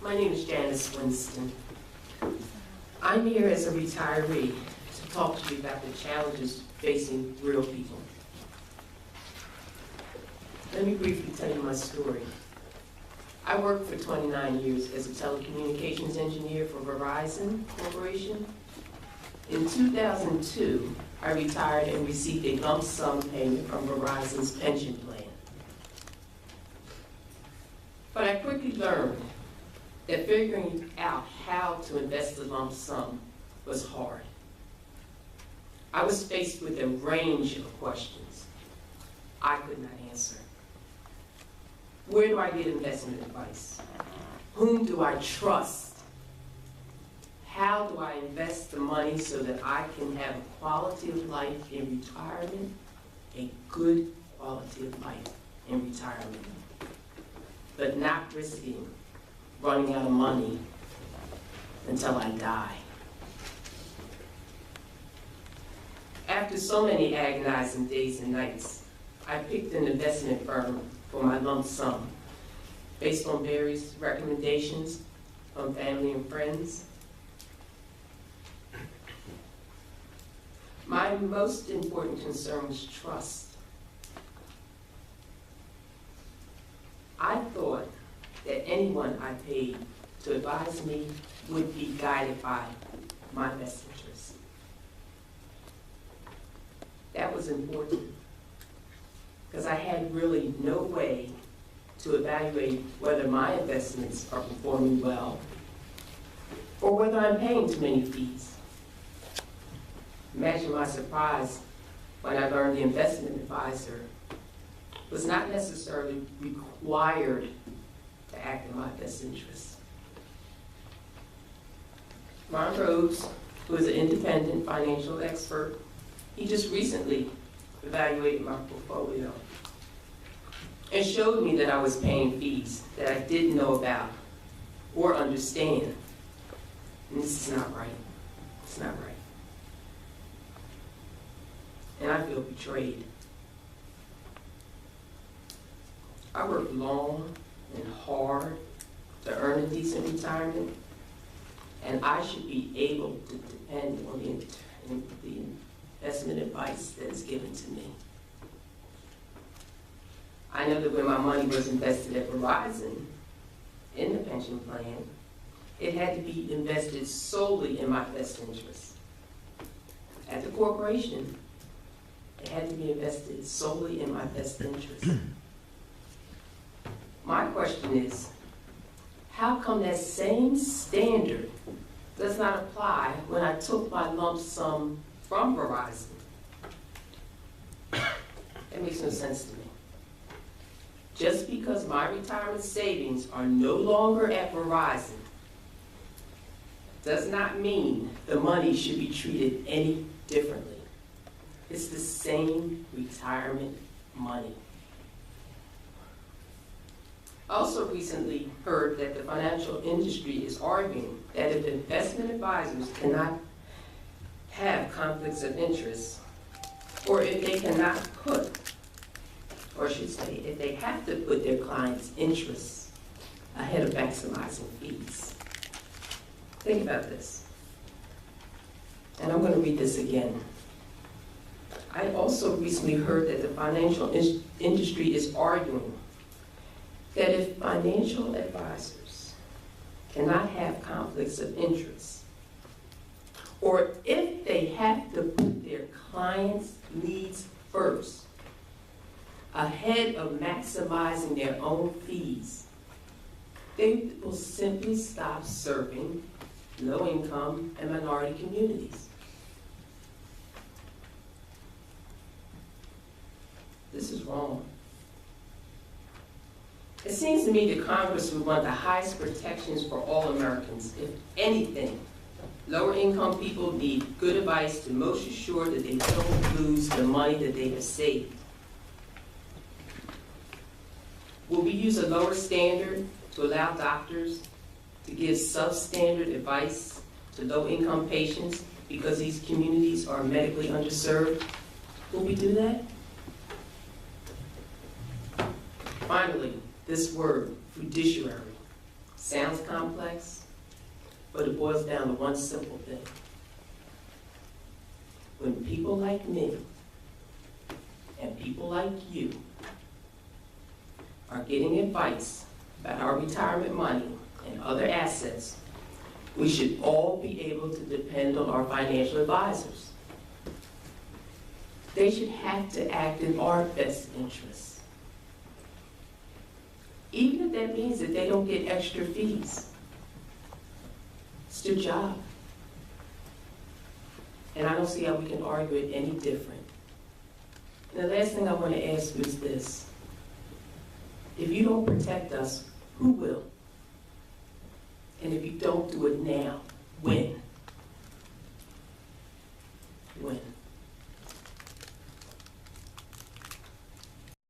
My name is Janice Winston. I'm here as a retiree to talk to you about the challenges facing real people. Let me briefly tell you my story. I worked for 29 years as a telecommunications engineer for Verizon Corporation. In 2002, I retired and received a lump sum payment from Verizon's pension plan. But I quickly learned that figuring out how to invest the lump sum was hard. I was faced with a range of questions I could not answer. Where do I get investment advice? Whom do I trust? How do I invest the money so that I can have a quality of life in retirement, a good quality of life in retirement, but not risking running out of money until I die? After so many agonizing days and nights, I picked an investment firm for my lump sum based on various recommendations from family and friends. My most important concern was trust. I thought that anyone I paid to advise me would be guided by my best interests. That was important because I had really no way to evaluate whether my investments are performing well or whether I'm paying too many fees. Imagine my surprise when I learned the investment advisor was not necessarily required to act in my best interest. Ron Rhodes, who is an independent financial expert, he just recently evaluated my portfolio and showed me that I was paying fees that I didn't know about or understand. And this is not right. It's not right. And I feel betrayed. I worked long and hard to earn a decent retirement, and I should be able to depend on the investment advice that is given to me. I know that when my money was invested at Verizon in the pension plan, it had to be invested solely in my best interest. At the corporation, it had to be invested solely in my best interest. My question is, how come that same standard does not apply when I took my lump sum from Verizon? That makes no sense to me. Just because my retirement savings are no longer at Verizon does not mean the money should be treated any differently. It's the same retirement money. I also recently heard that the financial industry is arguing that if investment advisors cannot have conflicts of interest, or if they cannot put, or I should say, if they have to put their clients' interests ahead of maximizing fees. Think about this. And I'm going to read this again. I also recently heard that the financial industry is arguing that if financial advisors cannot have conflicts of interest, or if they have to put their clients' needs first ahead of maximizing their own fees, they will simply stop serving low-income and minority communities. This is wrong. It seems to me that Congress would want the highest protections for all Americans. If anything, lower income people need good advice to most assure that they don't lose the money that they have saved. Will we use a lower standard to allow doctors to give substandard advice to low-income patients because these communities are medically underserved? Will we do that? Finally, this word, fiduciary. Sounds complex, but it boils down to one simple thing. When people like me and people like you are getting advice about our retirement money and other assets, we should all be able to depend on our financial advisors. They should have to act in our best interests, even if that means that they don't get extra fees. It's their job. And I don't see how we can argue it any different. And the last thing I want to ask you is this. If you don't protect us, who will? And if you don't do it now, when?